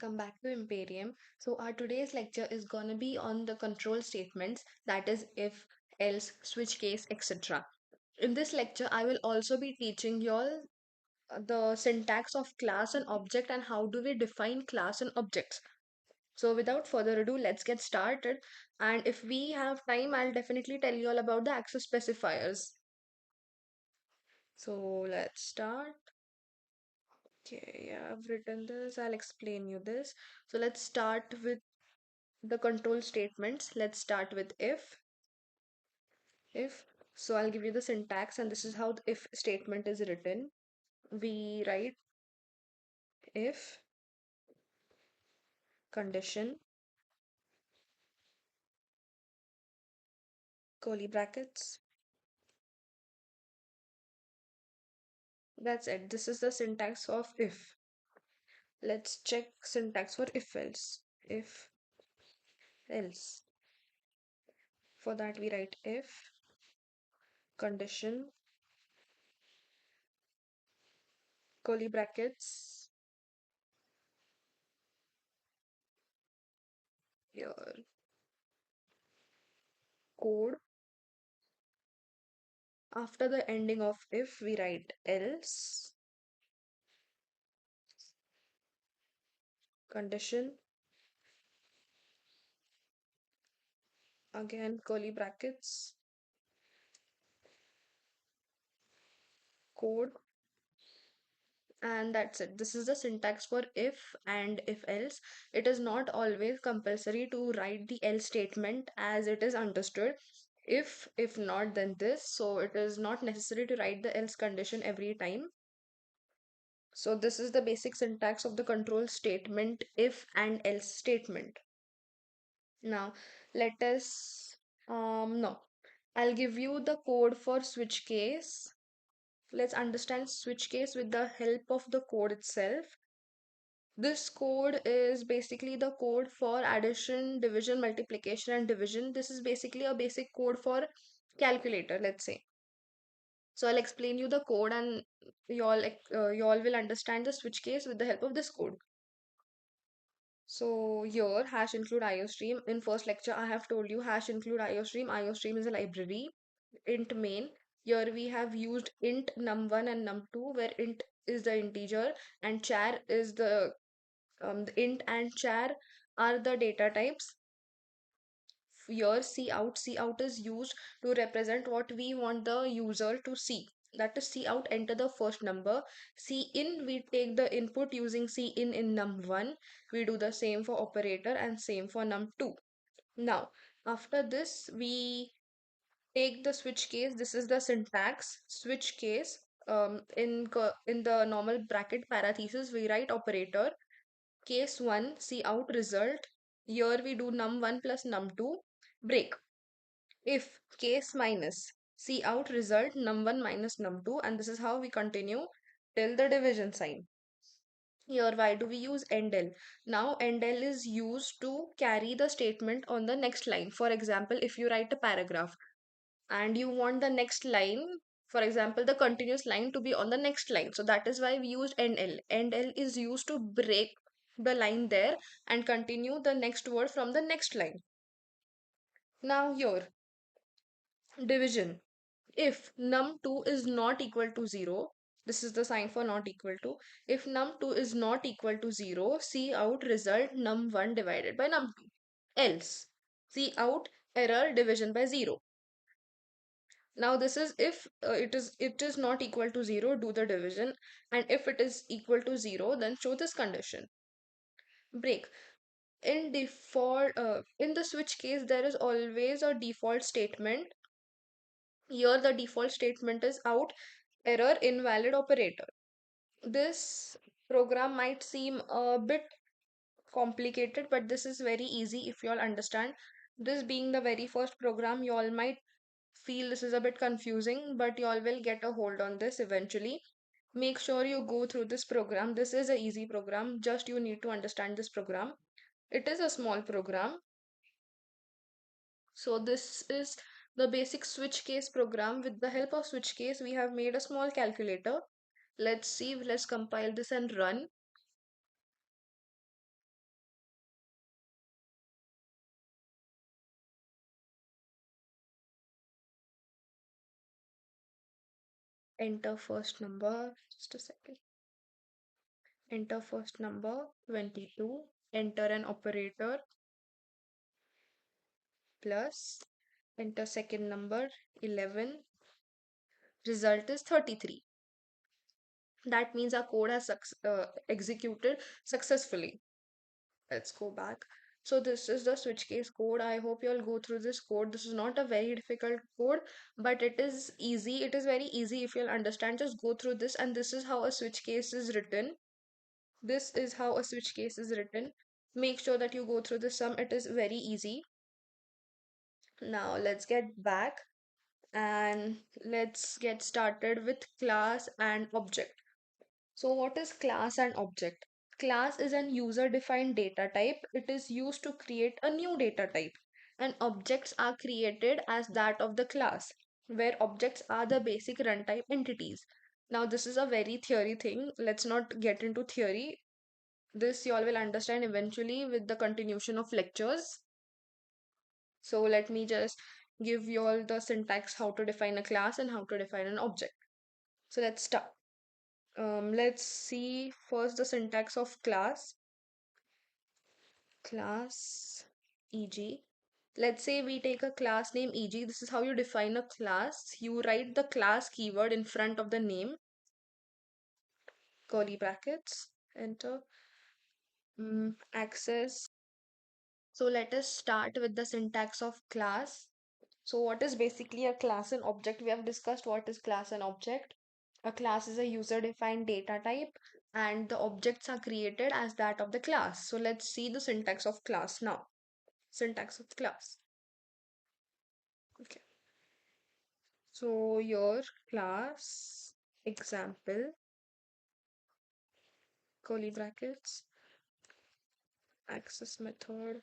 welcome back to Imperium. So our today's lecture is gonna be on the control statements, that is if, else, switch case, etc. In this lecture, I will also be teaching you all the syntax of class and object and how do we define class and objects. So without further ado, let's get started. And if we have time, I'll definitely tell you all about the access specifiers. So let's start. Okay, yeah, I've written this. I'll explain you this. So let's start with the control statements. Let's start with if. So I'll give you the syntax, and this is how the if statement is written. We write if condition, curly brackets. That's it. This is the syntax of if. Let's check syntax for if else. If else. For that, we write if condition, curly brackets, your code. After the ending of if, we write else, condition, again curly brackets, code, and that's it. This is the syntax for if and if else. It is not always compulsory to write the else statement as it is understood. If not, then this. So it is not necessary to write the else condition every time. So this is the basic syntax of the control statement if and else statement. Now let us no. I'll give you the code for switch case. Let's understand switch case with the help of the code itself. This code is basically the code for addition, division, multiplication, and division. This is basically a basic code for calculator, let's say. So I'll explain you the code and you all will understand the switch case with the help of this code. So here hash include IOStream. In first lecture, I have told you hash include IOStream. IOStream is a library. Int main. Here we have used int num1 and num2, where int is the integer and char is the int and char are the data types. Here cout is used to represent what we want the user to see. That is cout enter the first number. Cin we take the input using cin in num1. We do the same for operator and same for num2. Now after this we take the switch case. This is the syntax switch case. In the normal bracket parenthesis we write operator. Case 1, cout result. Here we do num1 plus num2. Break. If case minus cout result num1 minus num2, and this is how we continue till the division sign. Here, why do we use endl? Now, endl is used to carry the statement on the next line. For example, if you write a paragraph and you want the next line, for example, the continuous line to be on the next line. So that is why we used endl. Endl is used to break the line there and continue the next word from the next line. Now here, division. If num2 is not equal to 0, this is the sign for not equal to. If num2 is not equal to 0, cout result num1 divided by num2. Else, cout error division by 0. Now this is if it is not equal to 0, do the division, and if it is equal to 0, then show this condition. Break. In the switch case, there is always a default statement. Here the default statement is out error invalid operator. This program might seem a bit complicated, but this is very easy if you all understand. This being the very first program, you all might feel this is a bit confusing, but you all will get a hold on this eventually. Make sure you go through this program. This is a easy program, just you need to understand this program. It is a small program. So this is the basic switch case program. With the help of switch case, we have made a small calculator. Let's see, let's compile this and run. Enter first number. Just a second. Enter first number 22. Enter an operator plus. Enter second number 11. Result is 33. That means our code has executed successfully. Let's go back. So this is the switch case code. I hope you all go through this code. This is not a very difficult code, but it is easy. It is very easy if you'll understand. Just go through this, and this is how a switch case is written. This is how a switch case is written. Make sure that you go through the sum. It is very easy. Now let's get back and let's get started with class and object. So what is class and object? Class is an user-defined data type. It is used to create a new data type. And objects are created as that of the class, where objects are the basic runtime entities. Now, this is a very theory thing. Let's not get into theory. This you all will understand eventually with the continuation of lectures. So let me just give you all the syntax how to define a class and how to define an object. So let's start. Let's see first the syntax of class. Class, e.g. Let's say we take a class name e.g. This is how you define a class. You write the class keyword in front of the name, curly brackets, enter, access. So let us start with the syntax of class. So what is basically a class and object? We have discussed what is class and object. A class is a user-defined data type and the objects are created as that of the class. So let's see the syntax of class now. Syntax of class. Okay. So your class example, curly brackets, access method,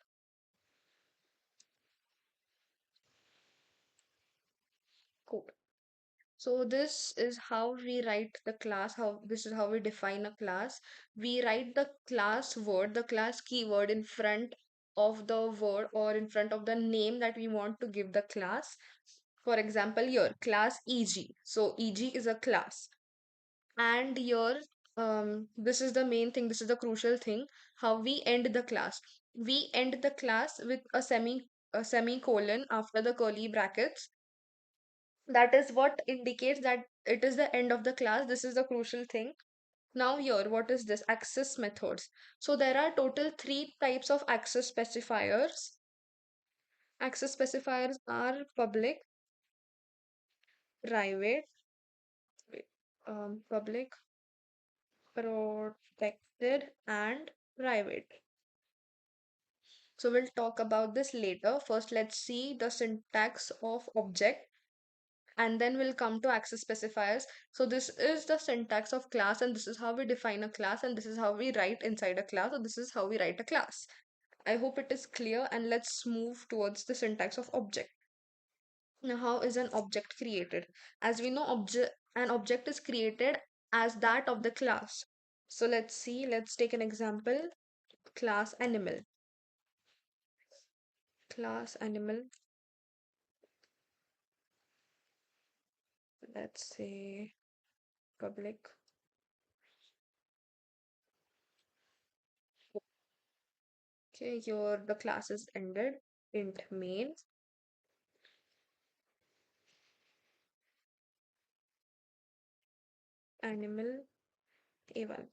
code. So this is how we write the class, how this is how we define a class. We write the class word, the class keyword in front of the word or in front of the name that we want to give the class. For example, here class EG. So EG is a class. And here, this is the main thing, this is the crucial thing, how we end the class. We end the class with a semicolon after the curly brackets. That is what indicates that it is the end of the class. This is the crucial thing. Now here, what is this? Access methods. So there are total three types of access specifiers. Access specifiers are public, private, public, protected, and private. So we'll talk about this later. First, let's see the syntax of object and then we'll come to access specifiers. So this is the syntax of class and this is how we define a class and this is how we write inside a class. So this is how we write a class. I hope it is clear and let's move towards the syntax of object. Now, how is an object created? As we know, an object is created as that of the class. So let's see, let's take an example. Class animal. Class animal. Let's say public. Okay, here the class is ended. Int main. Animal A1.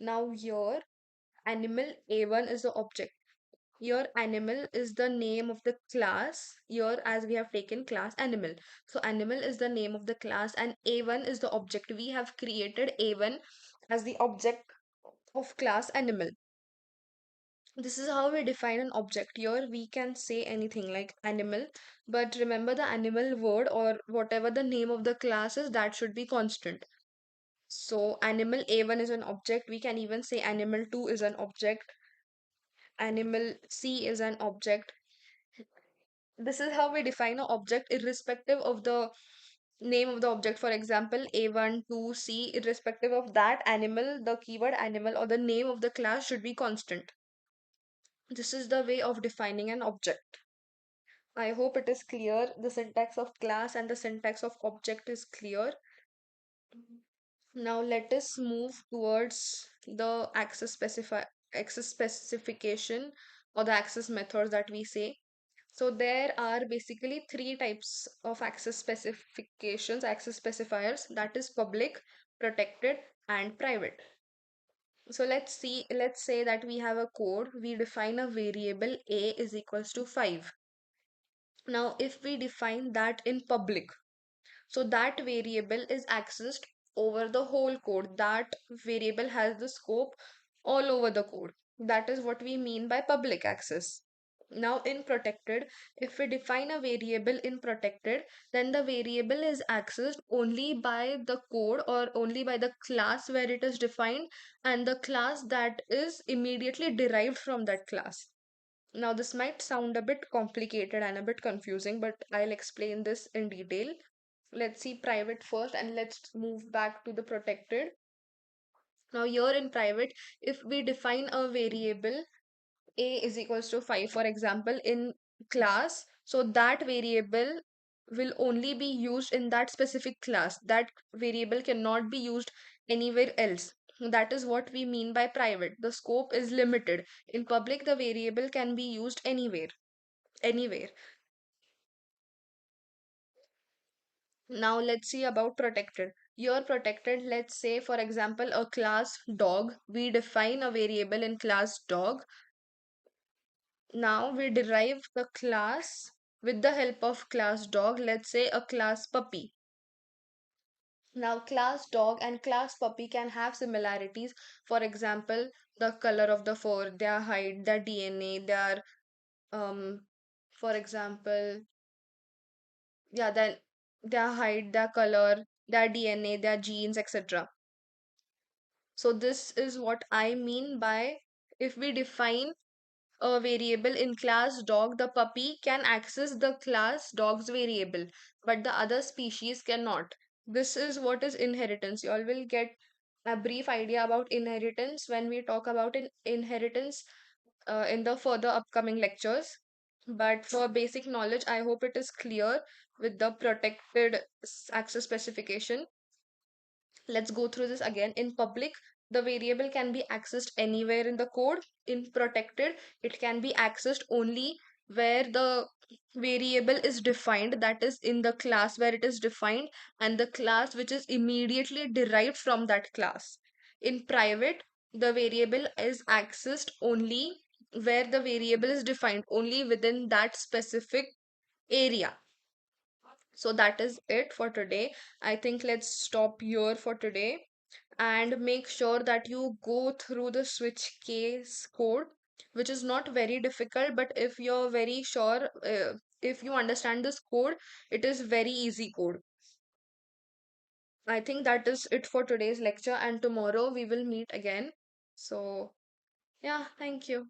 Now here animal A1 is the object. Here animal is the name of the class. Here as we have taken class animal. So animal is the name of the class and A1 is the object. We have created A1 as the object of class animal. This is how we define an object. Here we can say anything like animal, but remember the animal word or whatever the name of the class is, that should be constant. So animal A1 is an object. We can even say animal 2 is an object. Animal C is an object. This is how we define an object irrespective of the name of the object. For example, A1, 2, C, irrespective of that animal, the keyword animal or the name of the class should be constant. This is the way of defining an object. I hope it is clear. The syntax of class and the syntax of object is clear. Now let us move towards the access specification or the access methods that we say. So there are basically three types of access specifications, access specifiers, that is public, protected, and private. So let's say that we have a code, we define a variable a is equals to 5. Now if we define that in public, so that variable is accessed over the whole code. That variable has the scope all over the code. That is what we mean by public access. Now, in protected, if we define a variable in protected, then the variable is accessed only by the code or only by the class where it is defined and the class that is immediately derived from that class. Now, this might sound a bit complicated and a bit confusing, but I'll explain this in detail. Let's see private first and let's move back to the protected. Now, here in private, if we define a variable a is equals to 5, for example, in class, so that variable will only be used in that specific class. That variable cannot be used anywhere else. That is what we mean by private. The scope is limited. In public, the variable can be used anywhere. Anywhere. Now let's see about protected. You're protected, let's say for example a class dog. We define a variable in class dog. Now we derive the class with the help of class dog, let's say a class puppy. Now class dog and class puppy can have similarities. For example, the color of the fur, their height, their DNA, their um for example, yeah, then their height, their color, their DNA, their genes, etc. So this is what I mean by, if we define a variable in class dog, the puppy can access the class dog's variable, but the other species cannot. This is what is inheritance. You all will get a brief idea about inheritance when we talk about inheritance in the further upcoming lectures. But for basic knowledge, I hope it is clear with the protected access specification. Let's go through this again. In public, the variable can be accessed anywhere in the code. In protected, it can be accessed only where the variable is defined, that is in the class where it is defined, and the class which is immediately derived from that class. In private, the variable is accessed only where the variable is defined, only within that specific area. So that is it for today. I think let's stop here for today and make sure that you go through the switch case code, which is not very difficult, but if you're very sure, if you understand this code, it is very easy code. I think that is it for today's lecture, and tomorrow we will meet again. So, yeah, thank you.